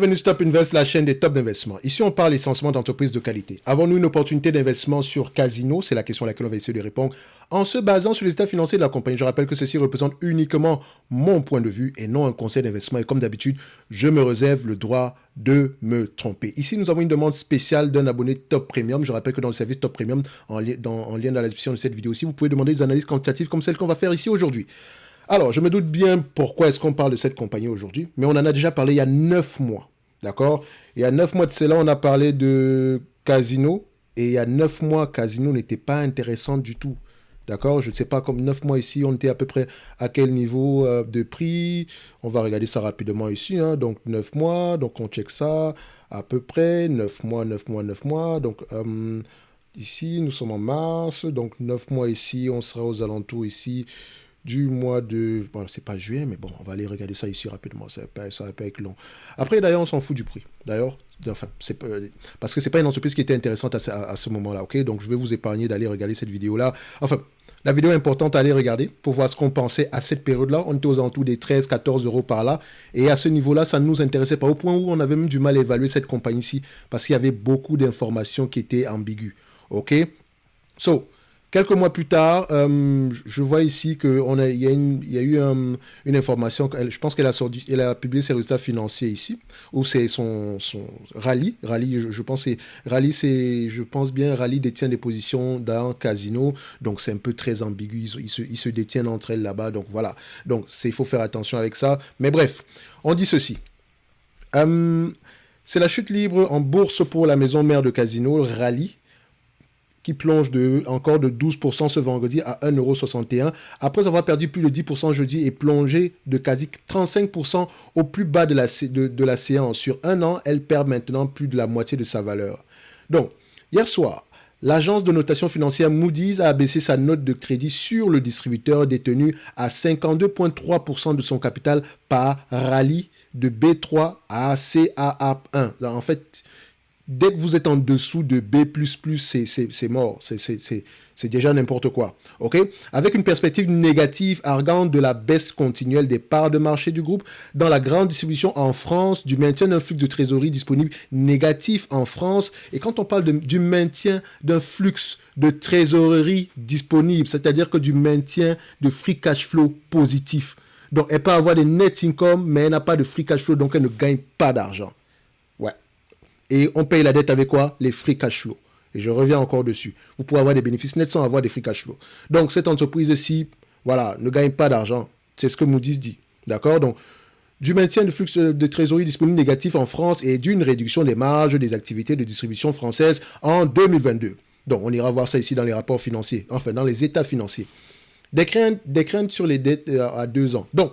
Bienvenue Stop Invest, la chaîne des top d'investissement. Ici, on parle essentiellement d'entreprises de qualité. Avons-nous une opportunité d'investissement sur Casino? C'est la question à laquelle on va essayer de répondre en se basant sur les états financiers de la compagnie. Je rappelle que ceci représente uniquement mon point de vue et non un conseil d'investissement. Et comme d'habitude, je me réserve le droit de me tromper. Ici, nous avons une demande spéciale d'un abonné Top Premium. Je rappelle que dans le service Top Premium, en lien dans la description de cette vidéo aussi, vous pouvez demander des analyses quantitatives comme celle qu'on va faire ici aujourd'hui. Alors, je me doute bien pourquoi est-ce qu'on parle de cette compagnie aujourd'hui, mais on en a déjà parlé il y a 9 mois. D'accord? Il y a 9 mois de cela, on a parlé de Casino. Et il y a 9 mois, Casino n'était pas intéressant du tout. D'accord? Je ne sais pas, comme 9 mois ici, on était à peu près à quel niveau de prix. On va regarder ça rapidement ici. Hein. Donc 9 mois, donc on check ça à peu près. 9 mois, 9 mois, 9 mois. Donc ici, nous sommes en mars. Donc 9 mois ici, on sera aux alentours ici du mois de... Bon, c'est pas juin, mais bon, on va aller regarder ça ici rapidement, ça va pas être long. Après, d'ailleurs, on s'en fout du prix. D'ailleurs, enfin, c'est pas, parce que c'est pas une entreprise qui était intéressante à ce moment-là, ok? Donc, je vais vous épargner d'aller regarder cette vidéo-là. Enfin, la vidéo est importante à aller regarder pour voir ce qu'on pensait à cette période-là. On était aux alentours des 13, 14 euros par là. Et à ce niveau-là, ça ne nous intéressait pas, au point où on avait même du mal à évaluer cette compagnie-ci, parce qu'il y avait beaucoup d'informations qui étaient ambiguës, ok? So, quelques mois plus tard, je vois ici qu'il y a eu une information, je pense elle a publié ses résultats financiers ici, ou c'est son Rallye, je pense je pense bien, Rallye détient des positions dans Casino, donc c'est un peu très ambigu, ils se détiennent entre elles là-bas, donc voilà, donc il faut faire attention avec ça, mais bref, on dit ceci. C'est la chute libre en bourse pour la maison mère de Casino, Rallye, qui plonge encore de 12% ce vendredi à 1,61 €, après avoir perdu plus de 10% jeudi et plongé de quasi 35% au plus bas de la séance. Sur un an, elle perd maintenant plus de la moitié de sa valeur. Donc, hier soir, l'agence de notation financière Moody's a abaissé sa note de crédit sur le distributeur détenu à 52,3% de son capital par Rallye de B3 à CAA1. Là, en fait, dès que vous êtes en dessous de B++, c'est mort. C'est déjà n'importe quoi. OK? Avec une perspective négative arguant de la baisse continuelle des parts de marché du groupe dans la grande distribution en France, du maintien d'un flux de trésorerie disponible négatif en France. Et quand on parle du maintien d'un flux de trésorerie disponible, c'est-à-dire que du maintien de free cash flow positif. Donc, elle peut avoir des net income, mais elle n'a pas de free cash flow, donc elle ne gagne pas d'argent. Ouais. Et on paye la dette avec quoi? Les free cash flow. Et je reviens encore dessus. Vous pouvez avoir des bénéfices nets sans avoir des free cash flow. Donc, cette entreprise-ci, voilà, ne gagne pas d'argent. C'est ce que Moody's dit. D'accord? Donc, du maintien de flux de trésorerie disponible négatif en France et d'une réduction des marges des activités de distribution française en 2022. Donc, on ira voir ça ici dans les rapports financiers, enfin, dans les états financiers. Des craintes sur les dettes à 2 ans. Donc,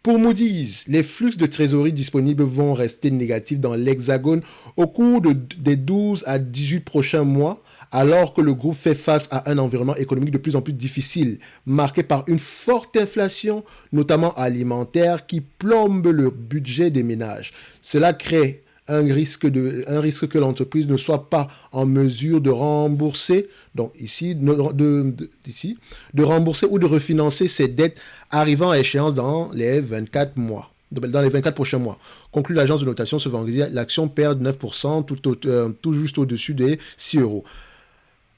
pour Moody's, les flux de trésorerie disponibles vont rester négatifs dans l'Hexagone au cours des 12 à 18 prochains mois, alors que le groupe fait face à un environnement économique de plus en plus difficile, marqué par une forte inflation, notamment alimentaire, qui plombe le budget des ménages. Cela crée un risque que l'entreprise ne soit pas en mesure de rembourser, donc ici, de rembourser ou de refinancer ses dettes arrivant à échéance dans les 24 mois. Dans les 24 prochains mois. Conclut l'agence de notation ce vendredi, l'action perd 9%, tout juste au-dessus des 6 €.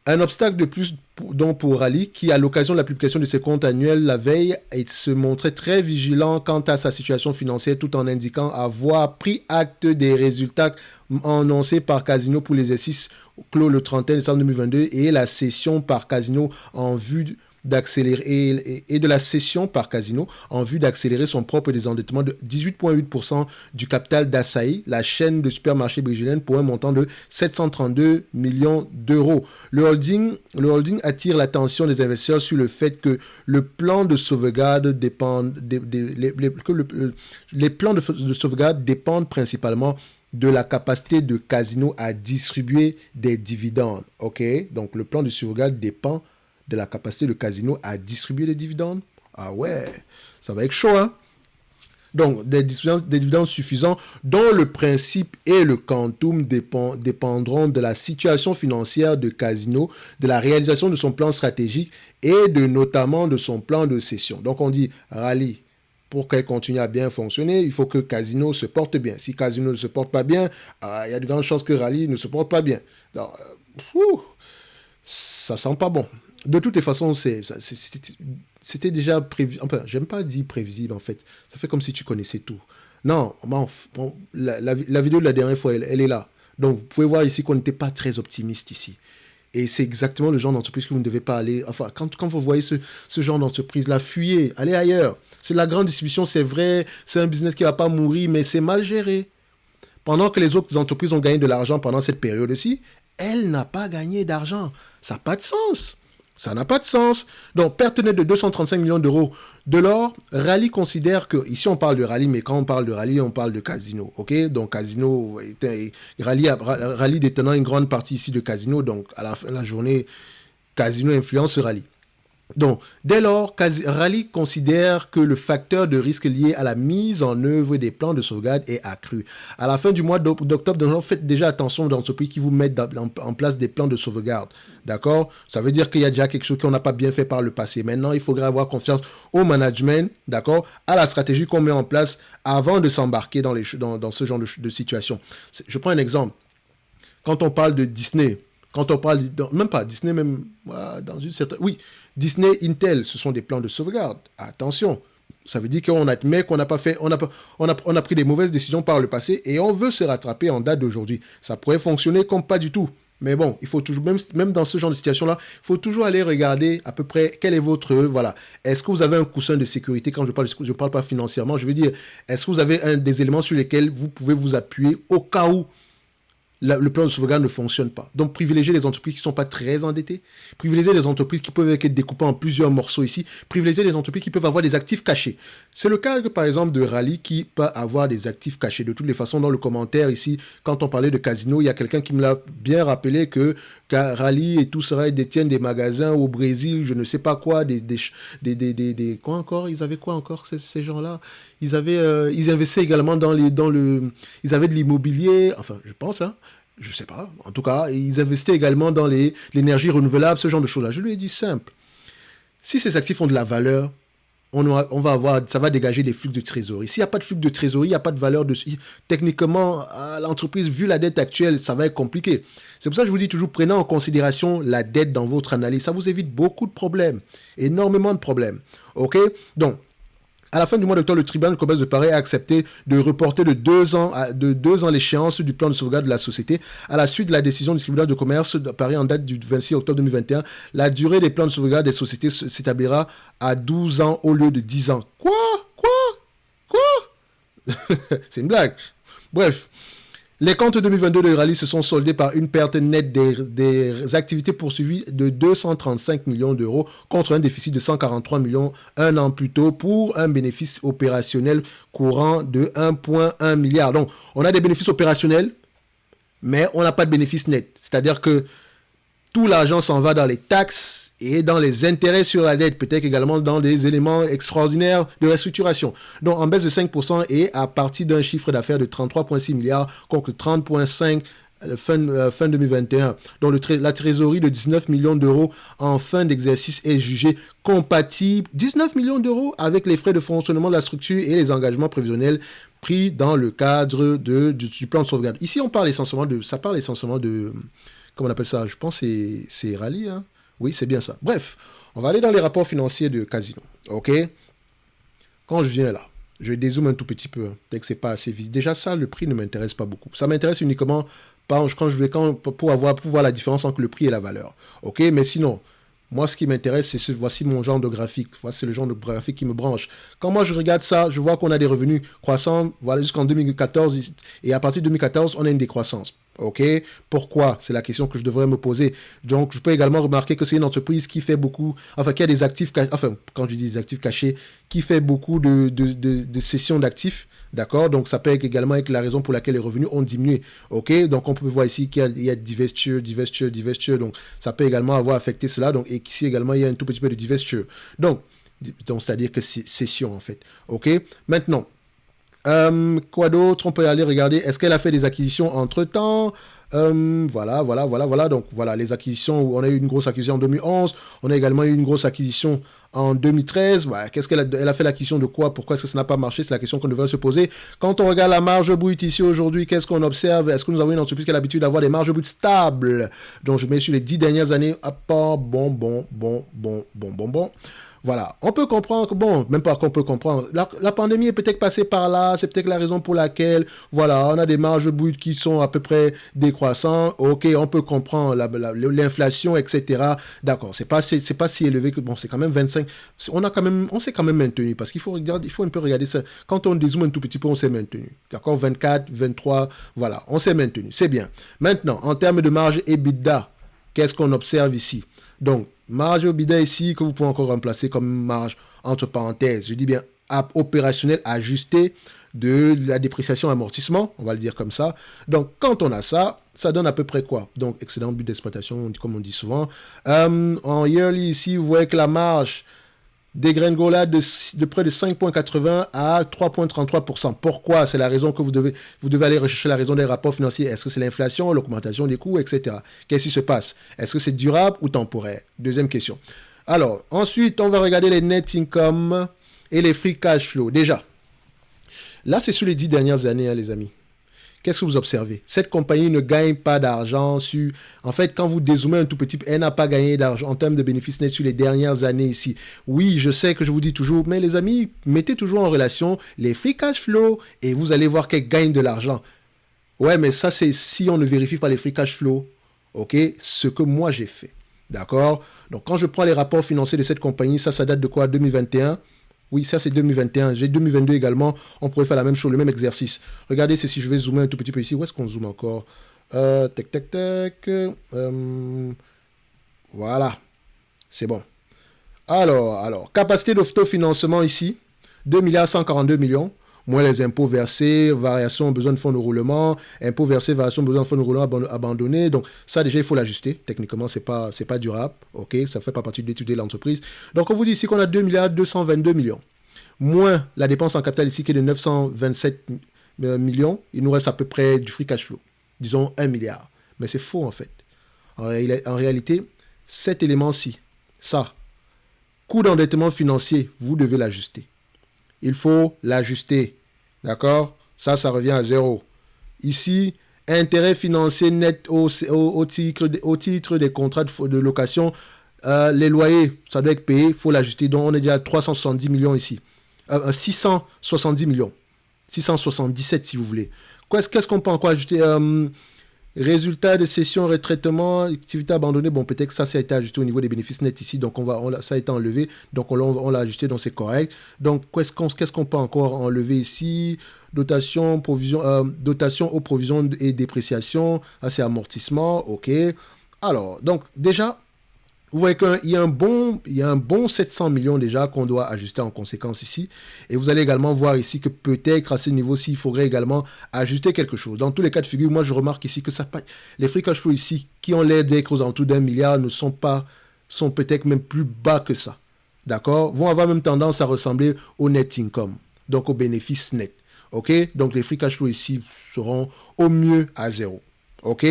Un obstacle de plus donc pour Rallye, qui à l'occasion de la publication de ses comptes annuels la veille, se montrait très vigilant quant à sa situation financière tout en indiquant avoir pris acte des résultats annoncés par Casino pour l'exercice clos le 31 décembre 2022 et la cession par Casino en vue d'accélérer et de la cession par Casino en vue d'accélérer son propre désendettement de 18,8% du capital d'Asahi, la chaîne de supermarchés brésilienne, pour un montant de 732 millions d'euros. Le holding attire l'attention des investisseurs sur le fait que le plan de sauvegarde les plans de sauvegarde dépendent principalement de la capacité de Casino à distribuer des dividendes. OK? Donc, le plan de sauvegarde dépend de la capacité de Casino à distribuer des dividendes. Ah ouais, ça va être chaud, hein? Donc, des dividendes suffisants dont le principe et le quantum dépendront de la situation financière de Casino, de la réalisation de son plan stratégique et notamment de son plan de cession. Donc, on dit Rallye pour qu'elle continue à bien fonctionner, il faut que Casino se porte bien. Si Casino ne se porte pas bien, il y a de grandes chances que Rally ne se porte pas bien. Donc, ça sent pas bon. De toutes les façons, c'était déjà prévisible. Enfin, j'aime pas dire prévisible, en fait. Ça fait comme si tu connaissais tout. Non, la vidéo de la dernière fois, elle est là. Donc, vous pouvez voir ici qu'on n'était pas très optimiste ici. Et c'est exactement le genre d'entreprise que vous ne devez pas aller. Enfin, quand vous voyez ce genre d'entreprise-là, fuyez, allez ailleurs. C'est la grande distribution, c'est vrai, c'est un business qui ne va pas mourir, mais c'est mal géré. Pendant que les autres entreprises ont gagné de l'argent pendant cette période-ci, elle n'a pas gagné d'argent. Ça n'a pas de sens. Ça n'a pas de sens. Donc, perte nette de 235 millions d'euros. De l'or, Rally considère que, ici on parle de Rally, mais quand on parle de Rally, on parle de Casino. Ok, donc Casino, Rally détenant une grande partie ici de Casino, donc à la fin de la journée, Casino influence Rally. Donc, dès lors, Rally considère que le facteur de risque lié à la mise en œuvre des plans de sauvegarde est accru. À la fin du mois d'octobre, faites déjà attention aux entreprises qui vous mettent en place des plans de sauvegarde. D'accord? Ça veut dire qu'il y a déjà quelque chose qu'on n'a pas bien fait par le passé. Maintenant, il faudrait avoir confiance au management, d'accord? À la stratégie qu'on met en place avant de s'embarquer dans ce genre de situation. Je prends un exemple. Quand on parle de Disney, quand on parle, même pas Disney, même dans une certaine... Oui, Disney, Intel, ce sont des plans de sauvegarde. Attention, ça veut dire qu'on admet qu'on n'a pas fait, on a pris des mauvaises décisions par le passé et on veut se rattraper en date d'aujourd'hui. Ça pourrait fonctionner comme pas du tout. Mais bon, il faut toujours, même dans ce genre de situation-là, il faut toujours aller regarder à peu près quel est votre... Voilà. Est-ce que vous avez un coussin de sécurité? Quand je parle pas financièrement, je veux dire, est-ce que vous avez des éléments sur lesquels vous pouvez vous appuyer au cas où le plan de sauvegarde ne fonctionne pas. Donc, privilégier les entreprises qui ne sont pas très endettées, privilégier les entreprises qui peuvent être découpées en plusieurs morceaux ici, privilégier les entreprises qui peuvent avoir des actifs cachés. C'est le cas, par exemple, de Rally qui peut avoir des actifs cachés. De toutes les façons, dans le commentaire ici, quand on parlait de Casino, il y a quelqu'un qui me l'a bien rappelé que Rally et tout ça, ils détiennent des magasins au Brésil, je ne sais pas quoi, quoi encore? Ils avaient quoi encore, ces gens-là? Ils investissaient également ils avaient de l'immobilier, enfin, je pense, hein. Je sais pas. En tout cas, ils investissaient également dans l'énergie renouvelable, ce genre de choses-là. Je lui ai dit simple. Si ces actifs ont de la valeur, ça va dégager des flux de trésorerie. S'il n'y a pas de flux de trésorerie, il n'y a pas de valeur dessus. Techniquement, l'entreprise, vu la dette actuelle, ça va être compliqué. C'est pour ça que je vous dis toujours, prenez en considération la dette dans votre analyse. Ça vous évite beaucoup de problèmes. Énormément de problèmes. OK? Donc, à la fin du mois d'octobre, le tribunal de commerce de Paris a accepté de reporter de 2 ans l'échéance du plan de sauvegarde de la société. À la suite de la décision du tribunal de commerce de Paris en date du 26 octobre 2021, la durée des plans de sauvegarde des sociétés s'établira à 12 ans au lieu de 10 ans. Quoi? C'est une blague. Bref. Les comptes 2022 de Rally se sont soldés par une perte nette des activités poursuivies de 235 millions d'euros contre un déficit de 143 millions un an plus tôt pour un bénéfice opérationnel courant de 1,1 milliard. Donc, on a des bénéfices opérationnels, mais on n'a pas de bénéfice net. C'est-à-dire que tout l'argent s'en va dans les taxes et dans les intérêts sur la dette, peut-être également dans des éléments extraordinaires de restructuration. Donc, en baisse de 5% et à partir d'un chiffre d'affaires de 33,6 milliards contre 30,5 fin 2021. Donc, la trésorerie de 19 millions d'euros en fin d'exercice est jugée compatible. 19 millions d'euros avec les frais de fonctionnement de la structure et les engagements prévisionnels pris dans le cadre du plan de sauvegarde. Ici, ça parle essentiellement de comment on appelle ça? Je pense que c'est Rally, hein? Oui, c'est bien ça. Bref, on va aller dans les rapports financiers de Casino. OK? Quand je viens là, je dézoome un tout petit peu, hein, dès que c'est pas assez vite. Déjà, ça, le prix ne m'intéresse pas beaucoup. Ça m'intéresse uniquement pour voir la différence entre le prix et la valeur. OK? Mais sinon, moi, ce qui m'intéresse, voici mon genre de graphique. Voici le genre de graphique qui me branche. Quand moi, je regarde ça, je vois qu'on a des revenus croissants, voilà, jusqu'en 2014. Et à partir de 2014, on a une décroissance. OK? Pourquoi? C'est la question que je devrais me poser. Donc, je peux également remarquer que c'est une entreprise qui fait beaucoup, qui a des actifs, quand je dis des actifs cachés, qui fait beaucoup de cessions d'actifs. D'accord? Donc, ça peut également être la raison pour laquelle les revenus ont diminué. OK? Donc, on peut voir ici qu'il y a divestiture. Donc, ça peut également avoir affecté cela. Donc, et ici également, il y a un tout petit peu de divestiture. Donc c'est-à-dire que c'est cession, en fait. OK? Maintenant, quoi d'autre? On peut aller regarder. Est-ce qu'elle a fait des acquisitions entre-temps? Voilà. Donc, voilà, les acquisitions. On a eu une grosse acquisition en 2011. On a également eu une grosse acquisition en 2013. Ouais, qu'est-ce qu'elle a, elle a fait l'acquisition de quoi? Pourquoi est-ce que ça n'a pas marché? C'est la question qu'on devrait se poser. Quand on regarde la marge brute ici aujourd'hui, qu'est-ce qu'on observe? Est-ce que nous avons une entreprise qui a l'habitude d'avoir des marges brutes stables? Donc, je mets sur les 10 dernières années. Bon. Voilà, on peut comprendre, bon, même pas qu'on peut comprendre, la pandémie est peut-être passée par là, c'est peut-être la raison pour laquelle, voilà, on a des marges brutes qui sont à peu près décroissantes, ok, on peut comprendre l'inflation, etc. D'accord, c'est pas si élevé que, bon, c'est quand même 25, on s'est quand même maintenu, parce qu'il faut un peu regarder ça, quand on dézoome un tout petit peu, on s'est maintenu, d'accord, 24, 23, voilà, on s'est maintenu, c'est bien. Maintenant, en termes de marge EBITDA, qu'est-ce qu'on observe ici? Donc, marge EBITDA ici, que vous pouvez encore remplacer comme marge entre parenthèses, je dis bien opérationnel ajusté de la dépréciation amortissement, on va le dire comme ça. Donc, quand on a ça, ça donne à peu près quoi? Donc, excédent but d'exploitation, comme on dit souvent. En yearly ici, vous voyez que la marge dégringolade de près de 5,80 à 3,33%. Pourquoi? C'est la raison que vous devez aller rechercher la raison des rapports financiers. Est-ce que c'est l'inflation, l'augmentation des coûts, etc. Qu'est-ce qui se passe? Est-ce que c'est durable ou temporaire? Deuxième question. Alors, ensuite, on va regarder les net income et les free cash flow. Déjà, là, c'est sur les 10 dernières années, hein, les amis. Qu'est-ce que vous observez? Cette compagnie ne gagne pas d'argent sur... En fait, quand vous dézoomez un tout petit peu, elle n'a pas gagné d'argent en termes de bénéfices nets sur les dernières années ici. Oui, je sais que je vous dis toujours, mais les amis, mettez toujours en relation les free cash flow et vous allez voir qu'elle gagne de l'argent. Ouais, mais ça, c'est si on ne vérifie pas les free cash flow. OK? Ce que moi, j'ai fait. D'accord? Donc, quand je prends les rapports financiers de cette compagnie, ça date de quoi? 2021? Oui, ça c'est 2021. J'ai 2022 également. On pourrait faire la même chose, le même exercice. Regardez, si je vais zoomer un tout petit peu ici. Où est-ce qu'on zoome encore? Voilà. C'est bon. Alors, capacité d'autofinancement ici. 2 142 millions. Moins les impôts versés, variation besoin de fonds de roulement, impôts versés, variation besoin de fonds de roulement abandonnés. Donc, ça, déjà, il faut l'ajuster. Techniquement, c'est pas durable. OK, ça ne fait pas partie de l'étude de l'entreprise. Donc, on vous dit ici qu'on a 2 222 millions. Moins la dépense en capital ici qui est de 927 millions. Il nous reste à peu près du free cash flow. Disons 1 milliard. Mais c'est faux, en fait. En réalité, cet élément-ci, ça, coût d'endettement financier, vous devez l'ajuster. Il faut l'ajuster. D'accord? Ça revient à 0. Ici, intérêt financier net au titre des contrats de location. Les loyers, ça doit être payé. Il faut l'ajuster. Donc, on est déjà à 370 millions ici. 670 millions. 677 si vous voulez. Qu'est-ce qu'on peut encore ajouter? Résultat de cession, retraitement, activité abandonnée. Bon, peut-être que ça a été ajusté au niveau des bénéfices nets ici. Donc, ça a été enlevé. Donc, on l'a ajusté. Donc, c'est correct. Donc, qu'est-ce qu'on peut encore enlever ici? Dotation, dotation aux provisions et dépréciation. Ça, c'est amortissement. OK. Alors, donc, déjà, vous voyez qu'il y a un bon 700 millions déjà qu'on doit ajuster en conséquence ici. Et vous allez également voir ici que peut-être à ce niveau-ci, il faudrait également ajuster quelque chose. Dans tous les cas de figure, moi je remarque ici que les free cash flow ici, qui ont l'air d'être aux alentours d'1 milliard, sont peut-être même plus bas que ça. D'accord? Vont avoir même tendance à ressembler au net income, donc au bénéfice net. OK? Donc les free cash flow ici seront au mieux à 0. OK?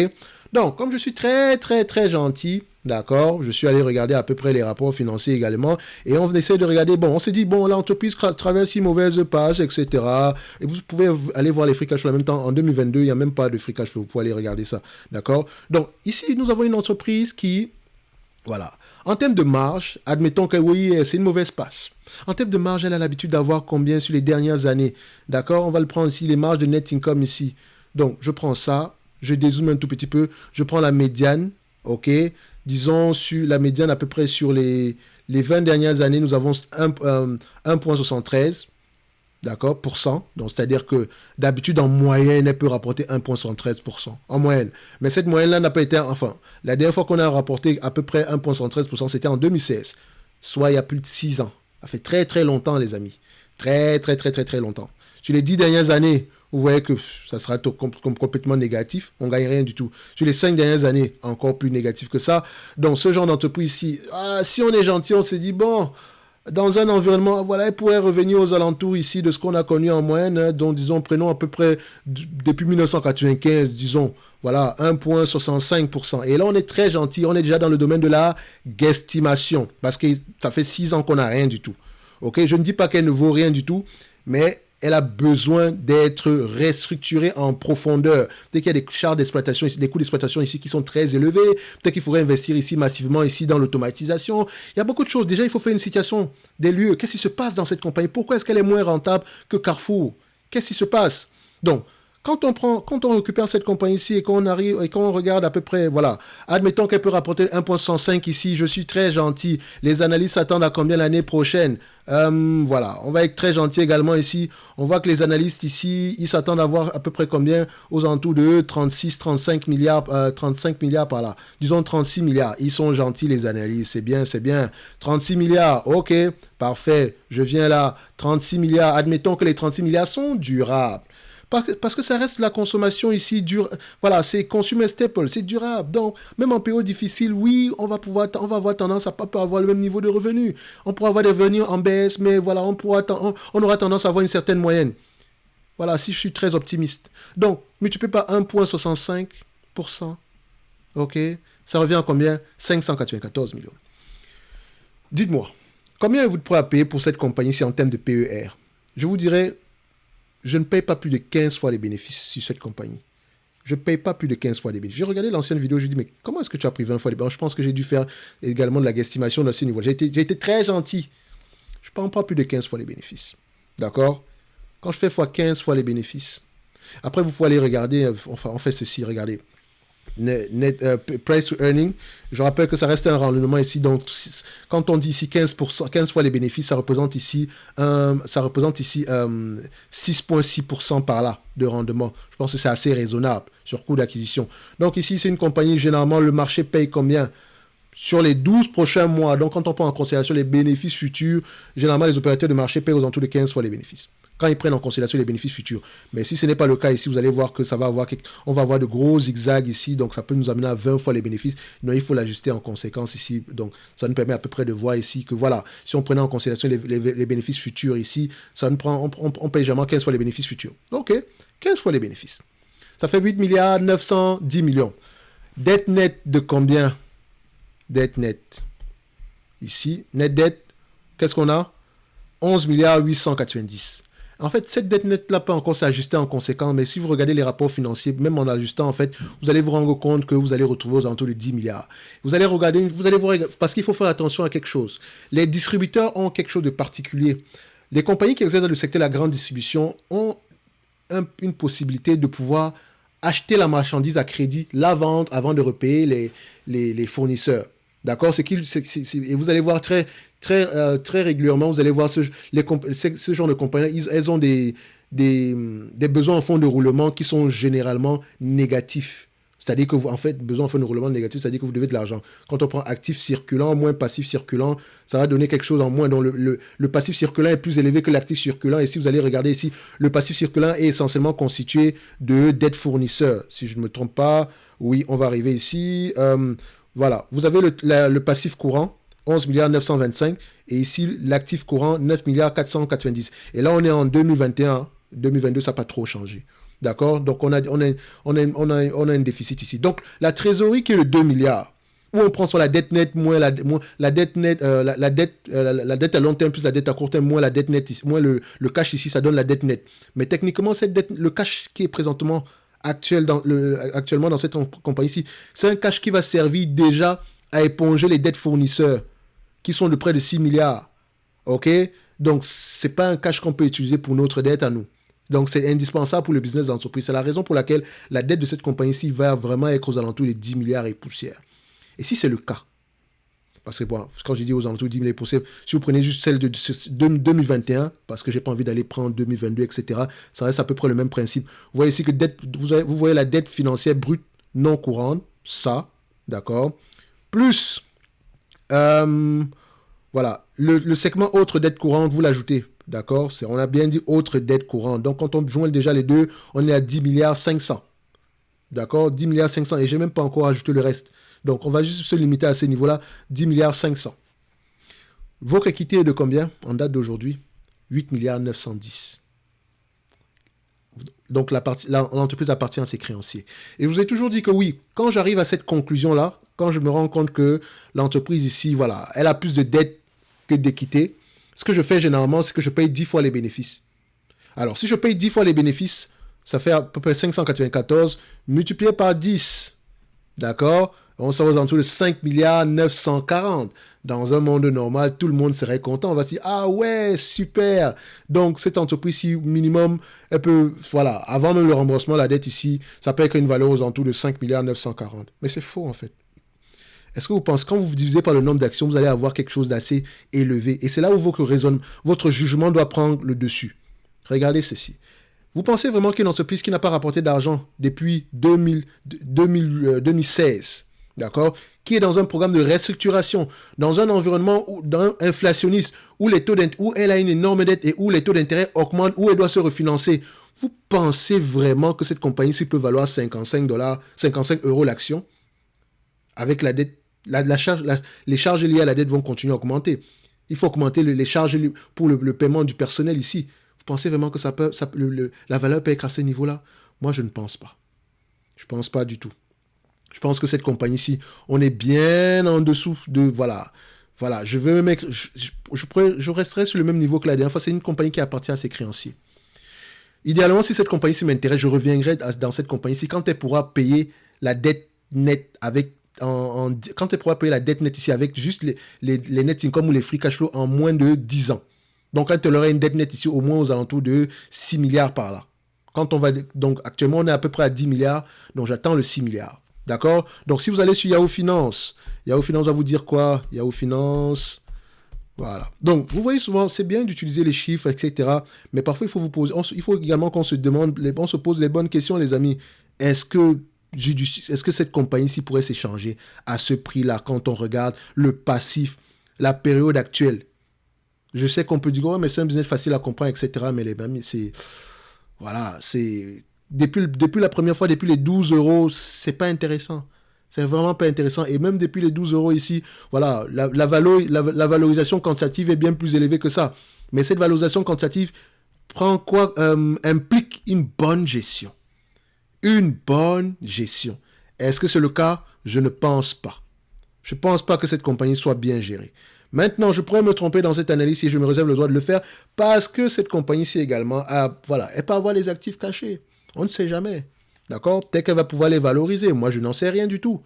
Donc, comme je suis très, très, très gentil, d'accord, je suis allé regarder à peu près les rapports financiers également, et on essaie de regarder, bon, on s'est dit, bon, l'entreprise traverse une mauvaise passe, etc. Et vous pouvez aller voir les free cash flow en même temps. En 2022, il n'y a même pas de free cash flow, vous pouvez aller regarder ça, d'accord. Donc, ici, nous avons une entreprise qui, voilà, en termes de marge, admettons que oui, c'est une mauvaise passe. En termes de marge, elle a l'habitude d'avoir combien sur les dernières années, d'accord. On va le prendre ici, les marges de net income ici. Donc, je prends ça. Je dézoome un tout petit peu. Je prends la médiane, OK. Disons, sur la médiane, à peu près sur les 20 dernières années, nous avons 1,73, d'accord, pour cent. Donc, c'est-à-dire que d'habitude, en moyenne, elle peut rapporter 1,73% en moyenne. Mais cette moyenne-là n'a pas été... Enfin, la dernière fois qu'on a rapporté à peu près 1,73%, c'était en 2016. Soit il y a plus de 6 ans. Ça fait très, très longtemps, les amis. Très, très, très, très, très longtemps. Sur les 10 dernières années, vous voyez que ça sera complètement négatif. On ne gagne rien du tout. Sur les 5 dernières années, encore plus négatif que ça. Donc, ce genre d'entreprise ici, si on est gentil, on se dit, bon, dans un environnement, voilà, elle pourrait revenir aux alentours ici de ce qu'on a connu en moyenne, hein, dont, disons, prenons à peu près depuis 1995, disons, voilà, 1,65%. Et là, on est très gentil, on est déjà dans le domaine de la guesstimation, parce que ça fait 6 ans qu'on n'a rien du tout. Ok, je ne dis pas qu'elle ne vaut rien du tout, mais elle a besoin d'être restructurée en profondeur. Peut-être qu'il y a des charges d'exploitation ici, des coûts d'exploitation ici qui sont très élevés. Peut-être qu'il faudrait investir ici massivement ici dans l'automatisation. Il y a beaucoup de choses. Déjà, il faut faire une situation des lieux. Qu'est-ce qui se passe dans cette compagnie? Pourquoi est-ce qu'elle est moins rentable que Carrefour? Qu'est-ce qui se passe? Donc, quand on récupère cette compagnie-ci et qu'on arrive et qu'on regarde à peu près, voilà, admettons qu'elle peut rapporter 1,105 ici, je suis très gentil. Les analystes s'attendent à combien l'année prochaine? Voilà, on va être très gentil également ici. On voit que les analystes ici, ils s'attendent à voir à peu près combien aux alentours de 36, 35 milliards, 35 milliards par là. Disons 36 milliards. Ils sont gentils les analystes, c'est bien, c'est bien. 36 milliards, ok, parfait, je viens là. 36 milliards, admettons que les 36 milliards sont durables. Parce que ça reste la consommation ici, voilà, c'est consumer staple, c'est durable. Donc, même en période difficile, oui, on va avoir tendance à pas avoir le même niveau de revenus. On pourra avoir des revenus en baisse, mais voilà, on aura tendance à avoir une certaine moyenne. Voilà, si je suis très optimiste. Donc, multiplié par 1,65%, ok, ça revient à combien? 594 millions. Dites-moi, combien vous êtes prêt à payer pour cette compagnie-ci en termes de PER? Je vous dirais, je ne paye pas plus de 15 fois les bénéfices sur cette compagnie. Je ne paye pas plus de 15 fois les bénéfices. J'ai regardé l'ancienne vidéo, je dis, mais comment est-ce que tu as pris 20 fois les bénéfices? Je pense que j'ai dû faire également de la guesstimation dans ce niveau. J'ai été très gentil. Je ne prends pas plus de 15 fois les bénéfices. D'accord? Quand je fais fois 15 fois les bénéfices, après vous pouvez aller regarder, enfin on fait ceci, regardez. Price to earning, je rappelle que ça reste un rendement ici, donc quand on dit ici 15%, 15 fois les bénéfices, ça représente ici 6,6% par là de rendement. Je pense que c'est assez raisonnable sur coût d'acquisition. Donc ici c'est une compagnie, généralement le marché paye combien? Sur les 12 prochains mois, donc quand on prend en considération les bénéfices futurs, généralement les opérateurs de marché payent aux alentours de 15 fois les bénéfices. Quand ils prennent en considération les bénéfices futurs. Mais si ce n'est pas le cas ici, vous allez voir que on va avoir de gros zigzags ici, donc ça peut nous amener à 20 fois les bénéfices. Non, il faut l'ajuster en conséquence ici. Donc ça nous permet à peu près de voir ici que voilà, si on prenait en considération les bénéfices futurs ici, on paye jamais 15 fois les bénéfices futurs. Ok, 15 fois les bénéfices. Ça fait 8 milliards 910 millions. Dette nette de combien? Dette nette. Ici, net dette, qu'est-ce qu'on a? 11 milliards 890. En fait, cette dette nette-là peut encore s'ajuster en conséquence, mais si vous regardez les rapports financiers, même en ajustant, en fait, vous allez vous rendre compte que vous allez retrouver aux alentours de 10 milliards. Vous allez regarder, parce qu'il faut faire attention à quelque chose. Les distributeurs ont quelque chose de particulier. Les compagnies qui exercent dans le secteur de la grande distribution ont une possibilité de pouvoir acheter la marchandise à crédit, la vendre avant de repayer les fournisseurs. D'accord? Et vous allez voir très régulièrement, vous allez voir ce genre de compagnies, elles ont des besoins en fonds de roulement qui sont généralement négatifs. C'est-à-dire que en fait, besoin en fonds de roulement négatif, c'est-à-dire que vous devez de l'argent. Quand on prend actif circulant, moins passif circulant, ça va donner quelque chose en moins. Donc le passif circulant est plus élevé que l'actif circulant. Et si vous allez regarder ici, le passif circulant est essentiellement constitué de dettes fournisseurs. Si je ne me trompe pas, oui, on va arriver ici. Voilà, vous avez le passif courant, 11 milliards 925, et ici, l'actif courant, 9 milliards 490. Et là, on est en 2021, 2022, ça n'a pas trop changé. D'accord? Donc, on a un déficit ici. Donc, la trésorerie qui est de 2 milliards, où on prend sur la dette nette, moins la dette nette, la dette à long terme plus la dette à court terme, moins la dette nette, moins le cash ici, ça donne la dette nette. Mais techniquement, cette dette, le cash qui est présentement actuellement dans cette compagnie-ci, c'est un cash qui va servir déjà à éponger les dettes fournisseurs qui sont de près de 6 milliards. OK? Donc, ce n'est pas un cash qu'on peut utiliser pour notre dette à nous. Donc, c'est indispensable pour le business d'entreprise. C'est la raison pour laquelle la dette de cette compagnie-ci va vraiment être aux alentours de 10 milliards et poussière. Et si c'est le cas, parce que bon, quand je dis aux alentours de 10 milliards et poussière, si vous prenez juste celle de 2021, parce que je n'ai pas envie d'aller prendre 2022, etc., ça reste à peu près le même principe. Vous voyez ici que vous voyez la dette financière brute non courante, ça, d'accord, plus, voilà, le segment autre dette courante, vous l'ajoutez. D'accord? On a bien dit autre dette courante. Donc, quand on joint déjà les deux, on est à 10 milliards 500. D'accord? 10 milliards 500. Et je n'ai même pas encore ajouté le reste. Donc, on va juste se limiter à ce niveau-là. 10 milliards 500. Votre équité est de combien en date d'aujourd'hui? 8 milliards 910. Donc l'entreprise appartient à ses créanciers. Et je vous ai toujours dit que oui, quand j'arrive à cette conclusion-là, quand je me rends compte que l'entreprise ici, voilà, elle a plus de dettes que d'équité, ce que je fais généralement, c'est que je paye 10 fois les bénéfices. Alors, si je paye 10 fois les bénéfices, ça fait à peu près 594 multiplié par 10. D'accord? On s'en va aux alentours de 5 milliards 940. Dans un monde normal, tout le monde serait content. On va se dire, ah ouais, super. Donc, cette entreprise-ci, minimum, elle peut, voilà, avant même le remboursement, la dette ici, ça peut être une valeur aux alentours de 5 milliards 940. Mais c'est faux, en fait. Est-ce que vous pensez, quand vous divisez par le nombre d'actions, vous allez avoir quelque chose d'assez élevé? Et c'est là où votre jugement doit prendre le dessus. Regardez ceci. Vous pensez vraiment qu'une entreprise qui n'a pas rapporté d'argent depuis 2016, d'accord, qui est dans un programme de restructuration, dans un environnement inflationniste, où elle a une énorme dette et où les taux d'intérêt augmentent, où elle doit se refinancer, vous pensez vraiment que cette compagnie-ci peut valoir 55 euros l'action? Avec la dette, les charges liées à la dette vont continuer à augmenter. Il faut augmenter les charges pour le paiement du personnel ici. Vous pensez vraiment que la valeur peut être à ce niveau-là? Moi, je ne pense pas. Je ne pense pas du tout. Je pense que cette compagnie-ci, on est bien en dessous de... Voilà. Voilà. Je resterai sur le même niveau que la dernière fois. C'est une compagnie qui appartient à ses créanciers. Idéalement, si cette compagnie-ci m'intéresse, je reviendrai dans cette compagnie-ci quand elle pourra payer la dette nette avec... quand elle pourra payer la dette nette ici avec juste les net income ou les free cash flow en moins de 10 ans. Donc, quand elle aura une dette nette ici, au moins aux alentours de 6 milliards par là. Donc, actuellement, on est à peu près à 10 milliards. Donc, j'attends le 6 milliards. D'accord? Donc, si vous allez sur Yahoo Finance va vous dire quoi? Yahoo Finance. Voilà. Donc, vous voyez souvent, c'est bien d'utiliser les chiffres, etc. Mais parfois, il faut également qu'on se pose les bonnes questions, les amis. Est-ce que cette compagnie-ci pourrait s'échanger à ce prix-là quand on regarde le passif, la période actuelle? Je sais qu'on peut dire, oh, mais c'est un business facile à comprendre, etc. Mais les amis, c'est... Voilà, c'est... Depuis la première fois, depuis les 12 euros, c'est pas intéressant. C'est vraiment pas intéressant. Et même depuis les 12 euros ici, voilà, la valorisation quantitative est bien plus élevée que ça. Mais cette valorisation quantitative implique une bonne gestion. Une bonne gestion. Est-ce que c'est le cas? Je ne pense pas. Je ne pense pas que cette compagnie soit bien gérée. Maintenant, je pourrais me tromper dans cette analyse si je me réserve le droit de le faire parce que cette compagnie-ci également, elle peut avoir les actifs cachés. On ne sait jamais. D'accord? Peut-être qu'elle va pouvoir les valoriser. Moi, je n'en sais rien du tout.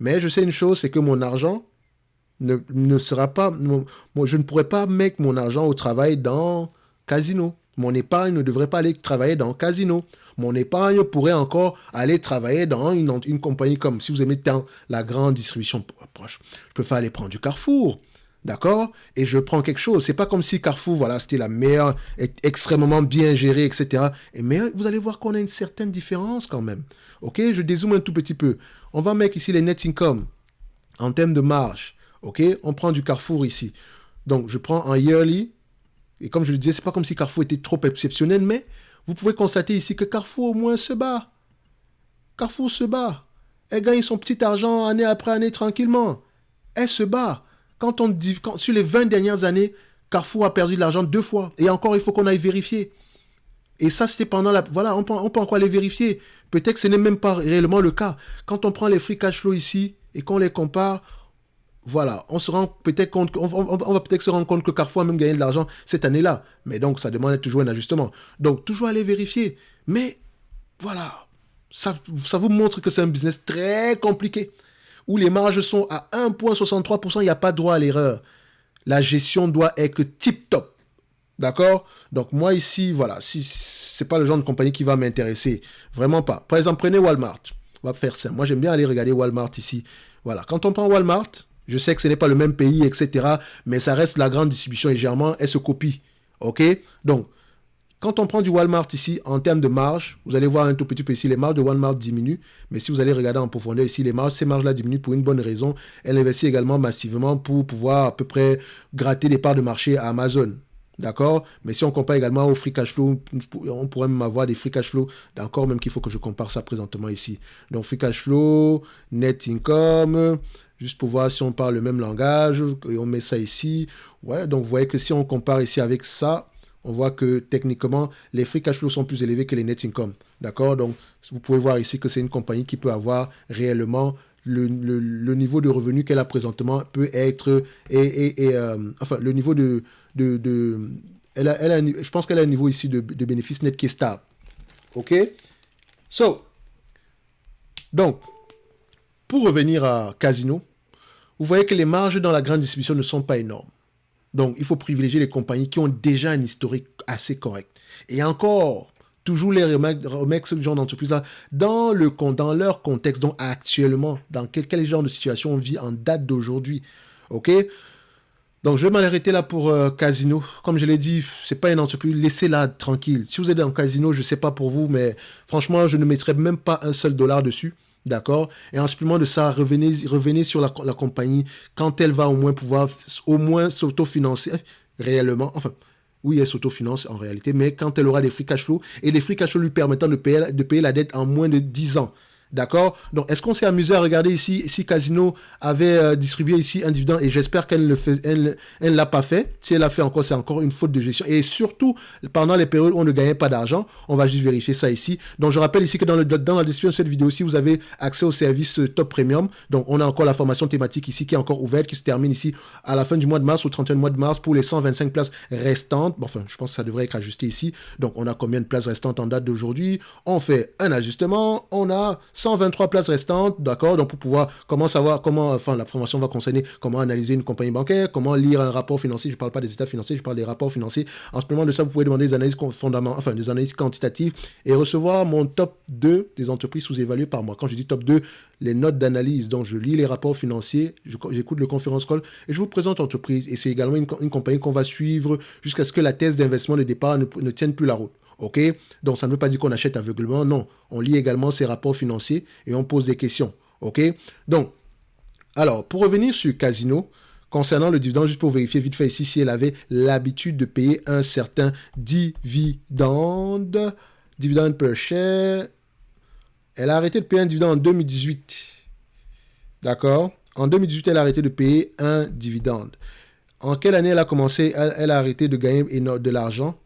Mais je sais une chose, c'est que mon argent ne sera pas... je ne pourrais pas mettre mon argent au travail dans casino. Mon épargne ne devrait pas aller travailler dans casino. Mon épargne pourrait encore aller travailler dans une compagnie comme, si vous aimez tant la grande distribution proche, je peux faire aller prendre du Carrefour. D'accord? Et je prends quelque chose. C'est pas comme si Carrefour, voilà, c'était la meilleure, extrêmement bien gérée, etc. Mais vous allez voir qu'on a une certaine différence quand même. Ok? Je dézoome un tout petit peu. On va mettre ici les net income en termes de marge. Ok? On prend du Carrefour ici. Donc, je prends en yearly. Et comme je le disais, c'est pas comme si Carrefour était trop exceptionnel, mais vous pouvez constater ici que Carrefour au moins se bat. Carrefour se bat. Elle gagne son petit argent année après année tranquillement. Elle se bat. Sur les 20 dernières années, Carrefour a perdu de l'argent 2 fois. Et encore, il faut qu'on aille vérifier. Et ça, c'était pendant la... Voilà, on peut encore aller vérifier. Peut-être que ce n'est même pas réellement le cas. Quand on prend les free cash flow ici et qu'on les compare, voilà, on se rend peut-être compte, on va peut-être se rendre compte que Carrefour a même gagné de l'argent cette année-là. Mais donc, ça demande toujours un ajustement. Donc, toujours aller vérifier. Mais, voilà, ça vous montre que c'est un business très compliqué, où les marges sont à 1,63%, il n'y a pas droit à l'erreur. La gestion doit être tip-top. D'accord? Donc, moi, ici, voilà, si c'est pas le genre de compagnie qui va m'intéresser. Vraiment pas. Par exemple, prenez Walmart. On va faire ça. Moi, j'aime bien aller regarder Walmart ici. Voilà. Quand on prend Walmart, je sais que ce n'est pas le même pays, etc. Mais ça reste la grande distribution et généralement, elle se copie. OK? Donc, quand on prend du Walmart ici, en termes de marge, vous allez voir un tout petit peu ici, les marges de Walmart diminuent. Mais si vous allez regarder en profondeur ici, ces marges-là diminuent pour une bonne raison. Elle investit également massivement pour pouvoir à peu près gratter des parts de marché à Amazon. D'accord? Mais si on compare également au free cash flow, on pourrait même avoir des free cash flow. D'accord, même qu'il faut que je compare ça présentement ici. Donc, free cash flow, net income, juste pour voir si on parle le même langage, et on met ça ici. Ouais, donc vous voyez que si on compare ici avec ça, on voit que techniquement, les free cash flow sont plus élevés que les net income. D'accord? Donc, vous pouvez voir ici que c'est une compagnie qui peut avoir réellement le niveau de revenu qu'elle a présentement peut être, enfin, le niveau je pense qu'elle a un niveau ici de bénéfice net qui est stable. OK? Donc, pour revenir à Casino, vous voyez que les marges dans la grande distribution ne sont pas énormes. Donc, il faut privilégier les compagnies qui ont déjà un historique assez correct. Et encore, toujours les remettre ce genre d'entreprise-là dans leur contexte, donc actuellement, dans quel genre de situation on vit en date d'aujourd'hui. OK? Donc, je vais m'arrêter là pour Casino. Comme je l'ai dit, c'est pas une entreprise, laissez-la tranquille. Si vous êtes dans Casino, je sais pas pour vous, mais franchement, je ne mettrai même pas un seul dollar dessus. D'accord? Et en supplément de ça, revenez sur la compagnie quand elle va au moins s'autofinancer réellement. Enfin, oui, elle s'autofinance en réalité, mais quand elle aura des free cash flow et les free cash flow lui permettant de payer la dette en moins de 10 ans. D'accord? Donc, est-ce qu'on s'est amusé à regarder ici si Casino avait distribué ici un dividende et j'espère qu'elle ne l'a pas fait. Si elle l'a fait encore, c'est encore une faute de gestion. Et surtout, pendant les périodes où on ne gagnait pas d'argent, on va juste vérifier ça ici. Donc, je rappelle ici que dans la description de cette vidéo aussi, vous avez accès au service Top Premium. Donc, on a encore la formation thématique ici qui est encore ouverte, qui se termine ici à la fin du mois de mars, au 31 mois de mars pour les 125 places restantes. Bon, enfin, je pense que ça devrait être ajusté ici. Donc, on a combien de places restantes en date d'aujourd'hui? On fait un ajustement. On a 123 places restantes, d'accord? Donc, pour pouvoir savoir comment, enfin, la formation va concerner comment analyser une compagnie bancaire, comment lire un rapport financier. Je ne parle pas des états financiers, je parle des rapports financiers. En supplément de ça, vous pouvez demander des analyses fondamentales, enfin, des analyses quantitatives et recevoir mon top 2 des entreprises sous-évaluées par mois. Quand je dis top 2, les notes d'analyse. Donc, je lis les rapports financiers, j'écoute le conference call et je vous présente l'entreprise. Et c'est également une compagnie qu'on va suivre jusqu'à ce que la thèse d'investissement de départ ne tienne plus la route. OK? Donc, ça ne veut pas dire qu'on achète aveuglement. Non. On lit également ces rapports financiers et on pose des questions. OK? Donc, alors, pour revenir sur Casino, concernant le dividende, juste pour vérifier vite fait ici si elle avait l'habitude de payer un certain dividende per share. Elle a arrêté de payer un dividende en 2018. D'accord? En 2018, elle a arrêté de payer un dividende. En quelle année elle a commencé? Elle a arrêté de gagner de l'argent?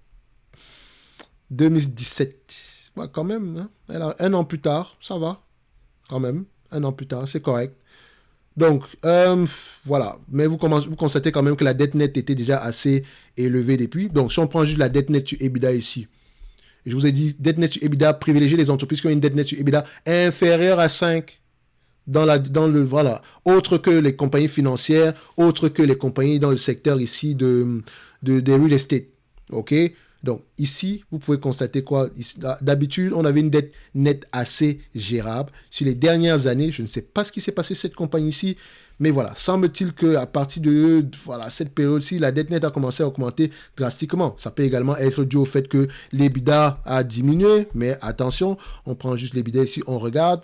2017. Ouais, quand même. Hein? Un an plus tard, ça va. Quand même. Un an plus tard, c'est correct. Donc, voilà. Mais vous constatez quand même que la dette nette était déjà assez élevée depuis. Donc, si on prend juste la dette nette sur EBITDA ici, je vous ai dit, dette nette sur EBITDA, privilégiez les entreprises qui ont une dette nette sur EBITDA inférieure à 5. Voilà. Autre que les compagnies financières, autre que les compagnies dans le secteur ici des real estate. OK? Donc, ici, vous pouvez constater quoi? D'habitude, on avait une dette nette assez gérable. Sur les dernières années, je ne sais pas ce qui s'est passé sur cette compagnie-ci, mais voilà, semble-t-il qu'à partir de cette période-ci, la dette nette a commencé à augmenter drastiquement. Ça peut également être dû au fait que l'EBITDA a diminué, mais attention, on prend juste l'EBITDA ici, on regarde.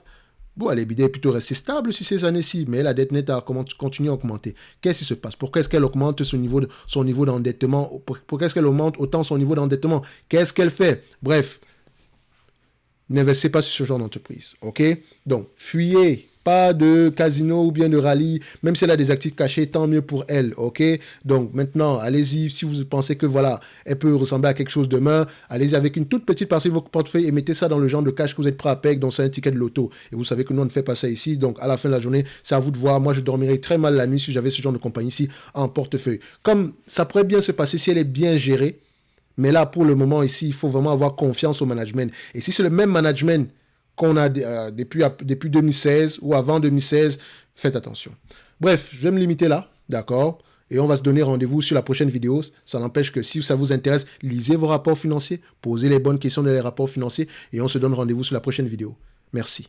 Bon, l'EBITDA est plutôt resté stable sur ces années-ci, mais la dette nette a continué à augmenter. Qu'est-ce qui se passe? Pourquoi est-ce qu'elle augmente son niveau d'endettement? Pourquoi est-ce qu'elle augmente autant son niveau d'endettement? Qu'est-ce qu'elle fait? Bref, n'investissez pas sur ce genre d'entreprise, ok? Donc, fuyez. Pas de Casino ou bien de Rallye, même si elle a des actifs cachés, tant mieux pour elle, ok? Donc maintenant, allez-y, si vous pensez que voilà, elle peut ressembler à quelque chose demain, allez-y avec une toute petite partie de votre portefeuille et mettez ça dans le genre de cash que vous êtes prêt à payer, donc c'est un ticket de loto. Et vous savez que nous, on ne fait pas ça ici, donc à la fin de la journée, c'est à vous de voir. Moi, je dormirais très mal la nuit si j'avais ce genre de compagnie ici en portefeuille. Comme ça pourrait bien se passer si elle est bien gérée, mais là, pour le moment ici, il faut vraiment avoir confiance au management. Et si c'est le même management qu'on a depuis 2016 ou avant 2016, faites attention. Bref, je vais me limiter là, d'accord? Et on va se donner rendez-vous sur la prochaine vidéo. Ça n'empêche que si ça vous intéresse, lisez vos rapports financiers, posez les bonnes questions dans les rapports financiers et on se donne rendez-vous sur la prochaine vidéo. Merci.